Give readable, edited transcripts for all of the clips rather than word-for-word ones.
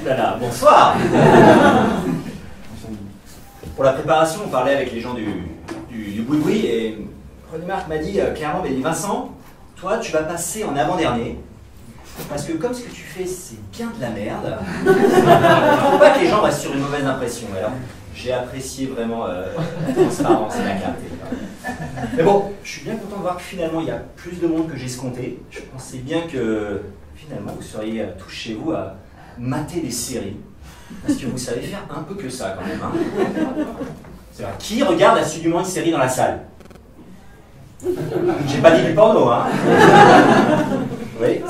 là là, bonsoir. Pour la préparation, on parlait avec les gens du boui-boui et René Marc m'a dit clairement, mais Vincent, toi tu vas passer en avant-dernier parce que comme ce que tu fais c'est bien de la merde, il ne faut pas que les gens restent sur une mauvaise impression. Alors j'ai apprécié vraiment la transparence et la clarté. Mais bon, je suis bien content de voir que finalement il y a plus de monde que j'escomptais. Je pensais bien que finalement vous seriez tous chez vous à mater des séries. Parce que vous savez faire un peu que ça quand même. Hein. C'est-à-dire, qui regarde assidûment une série dans la salle? J'ai pas dit du porno, hein. Oui,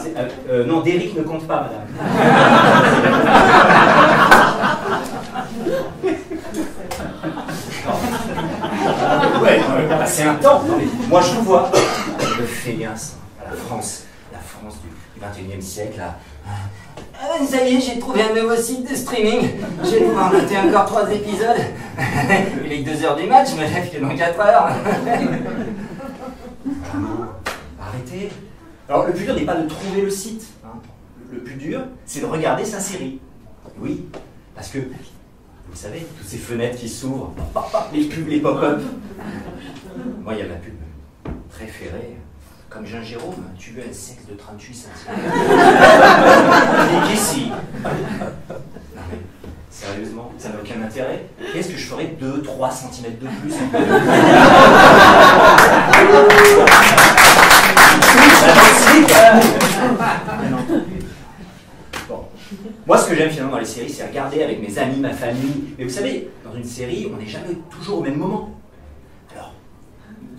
non, Derrick ne compte pas, madame. Ouais, c'est un temps. Non, mais moi je vous vois. Le fainéant, la France du 21e siècle, là. Ça y est, j'ai trouvé un nouveau site de streaming. Je vais pouvoir noter encore 3 épisodes. Il est que 2 heures du match, je me lève que dans 4 heures. Arrêtez. Alors, le plus dur n'est pas de trouver le site. Hein. Le plus dur, c'est de regarder sa série. Oui, parce que, vous savez, toutes ces fenêtres qui s'ouvrent, les pubs, les pop-up. Moi, il y a ma pub préférée. Comme Jean Jérôme, tu veux un sexe de 38 cm. Et qu'ici. Non mais, sérieusement, ça n'a aucun intérêt. Qu'est-ce que je ferais 2-3 cm de plus? Bon. Moi, ce que j'aime finalement dans les séries, c'est regarder avec mes amis, ma famille. Mais vous savez, dans une série, on n'est jamais toujours au même moment. Alors,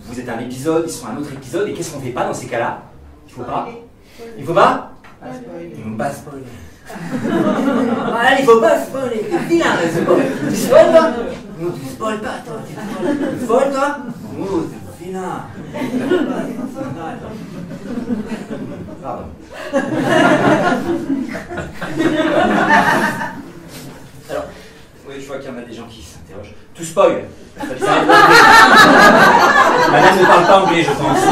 vous êtes un épisode, ils sont un autre épisode, et qu'est-ce qu'on fait pas dans ces cas-là? Il faut pas? Il faut pas? Ils vont pas spoiler. Voilà, il faut pas spoiler. Vilain, tu spoil toi? Non, tu spoil pas, toi. Tu spoil toi? Non, c'est vilain. Pardon. Alors, oui, je vois qu'il y en a des gens qui s'interrogent. Tout spoil. Madame ne parle pas anglais, je pense.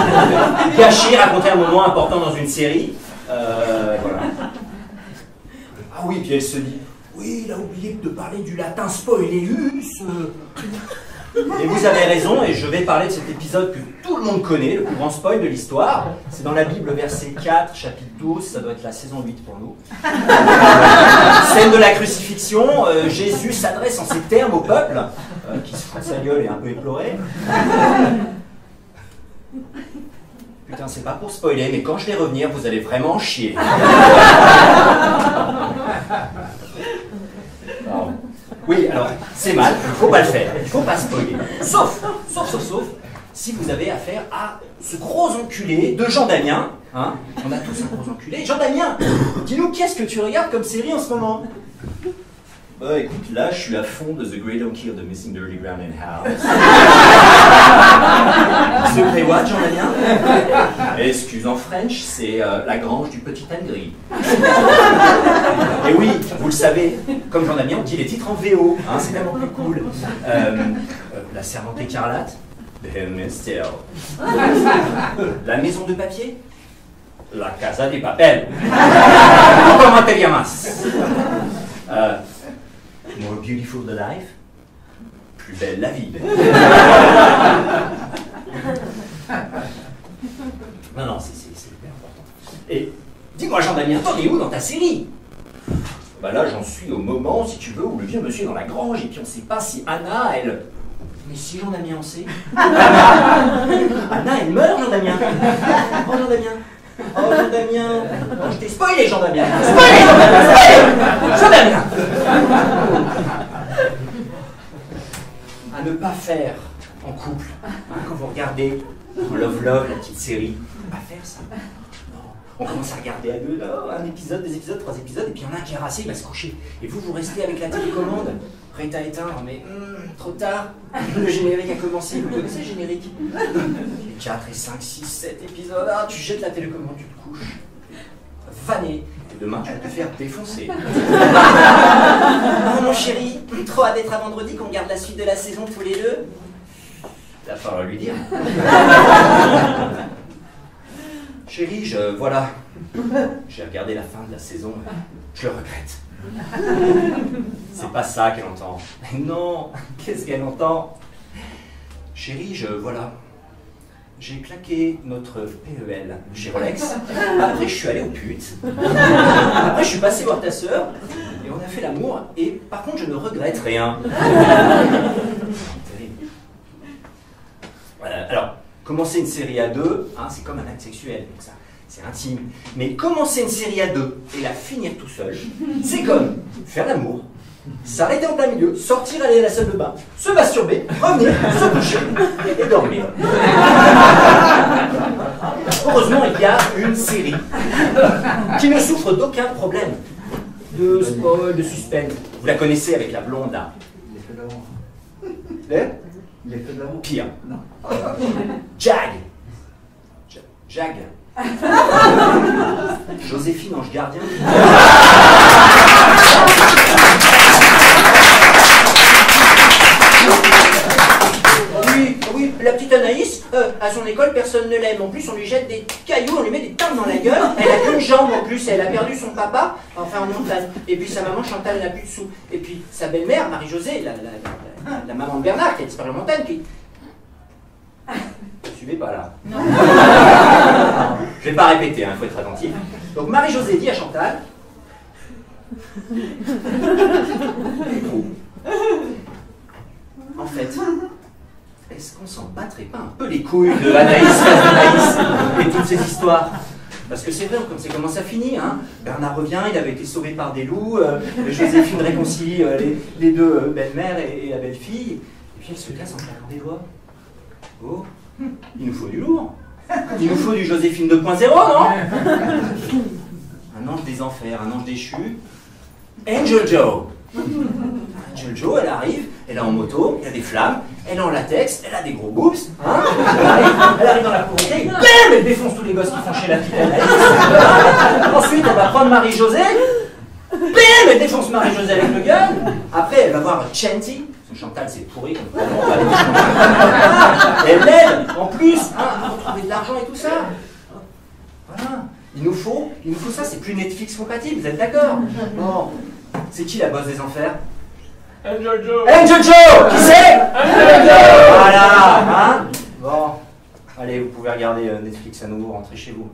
Cacher, raconter un moment important dans une série. Voilà. Ah oui, puis elle se dit, oui, il a oublié de parler du latin spoileus. Et vous avez raison, et je vais parler de cet épisode que tout le monde connaît, le plus grand spoil de l'histoire. C'est dans la Bible, verset 4, chapitre 12, ça doit être la saison 8 pour nous. Scène de la crucifixion, Jésus s'adresse en ces termes au peuple, qui se fout de sa gueule et un peu éploré. Putain, c'est pas pour spoiler, mais quand je vais revenir, vous allez vraiment en chier. Alors, oui, alors, c'est mal, il faut pas le faire, il faut pas spoiler. Sauf, si vous avez affaire à ce gros enculé de Jean Damien. Hein, on a tous un gros enculé. Jean Damien, dis-nous, qu'est-ce que tu regardes comme série en ce moment? Bah écoute, là je suis à fond de The Great Donkey of the Missing Dirty Ground in House. Secret what, Jean Damien? Excuse en French, c'est la grange du petit âne gris. Et oui, vous le savez, comme Jean Damien, on dit les titres en VO, hein, c'est tellement plus cool. La Servante écarlate, The Handmaid's Tale. La maison de papier, La Casa de Papel. Comment te llamas? More beautiful the life, plus belle la vie. Non, c'est hyper important. Et dis-moi, Jean Damien, t'en es où dans ta série? Bah là, j'en suis au moment, si tu veux, où le vieux monsieur est dans la grange et puis on sait pas si Anna, elle... Mais si Jean Damien, on sait. Anna, elle meurt, Jean Damien. Oh, Jean Damien. Oh, Jean Damien. Oh, je t'ai spoilé, Jean Damien. Spoilé, Jean Damien. Spoilé. Jean Damien. À ne pas faire en couple, hein, quand vous regardez Love Love, la petite série, pas faire ça. Non. On commence à regarder à deux, un épisode, 2 épisodes, 3 épisodes, et puis il y en a un qui est rassé, il va se coucher. Et vous restez avec la télécommande, prête à éteindre, mais trop tard, le générique a commencé, vous connaissez le générique? 4 et 5, 6, 7 épisodes, tu jettes la télécommande, tu te couches, vanné, et demain tu vas te faire défoncer. Oh mon chéri, trop hâte d'être à vendredi qu'on regarde la suite de la saison tous les deux. Il va falloir lui dire. Chérie, voilà, j'ai regardé la fin de la saison, je le regrette. C'est pas ça qu'elle entend. Non, qu'est-ce qu'elle entend? Chérie, voilà. J'ai claqué notre PEL chez Rolex. Après, je suis allé aux putes. Après, je suis passé voir ta sœur. Et on a fait l'amour. Et par contre, je ne regrette rien. Terrible. Alors, commencer une série à deux, hein, c'est comme un acte sexuel. Donc ça, c'est intime. Mais commencer une série à deux et la finir tout seul, c'est comme faire l'amour, s'arrêter en plein milieu, sortir, aller à la salle de bain, se masturber, revenir, se coucher et dormir. Heureusement, il y a une série qui ne souffre d'aucun problème de spoil, de suspense. Vous la connaissez avec la blonde là. L'effet d'amour. L'effet d'amour. Pire. Non. Jag. Jag. Joséphine Ange Gardien. Oui, la petite Anaïs, à son école, personne ne l'aime. En plus, on lui jette des cailloux, on lui met des tartes dans la gueule. Elle a qu'une jambe en plus, elle a perdu son papa, enfin en montagne. Et puis sa maman Chantal n'a plus de sous. Et puis sa belle-mère, Marie-Josée, la maman de Bernard, qui a disparu en montagne, qui... Vous suivez pas là? Non. Je vais pas répéter, il faut être attentif. Donc Marie-Josée dit à Chantal... En fait, est-ce qu'on s'en battrait pas un peu les couilles de Anaïs et toutes ces histoires? Parce que c'est vrai, comme c'est comment ça finit, hein. Bernard revient, il avait été sauvé par des loups, Joséphine réconcilie les deux belles-mères et la belle-fille, et puis elle se casse en claquant des doigts. Oh, il nous faut du lourd. Il nous faut du Joséphine 2.0, non? Un ange des enfers, un ange déchu. Angel Joe. Angel Joe, elle arrive, elle est en moto, il y a des flammes, elle est en latex, elle a des gros boobs, hein, elle arrive dans la pauvreté, bam, elle défonce tous les gosses qui font chez la petite Anaïs. Ensuite, elle va prendre Marie-Josée, bam, elle défonce Marie-Josée avec le gun. Après, elle va voir Chanty, parce que Chantal c'est pourri, comme on va aller et elle l'aide, en plus, hein, à retrouver de l'argent et tout ça. Voilà. Il nous faut ça, c'est plus Netflix compatible, vous êtes d'accord? Bon. C'est qui la bosse des enfers? Angel Joe. Angel Joe. Qui c'est? Angel Joe. Voilà, hein? Bon, allez, vous pouvez regarder Netflix à nouveau, rentrez chez vous.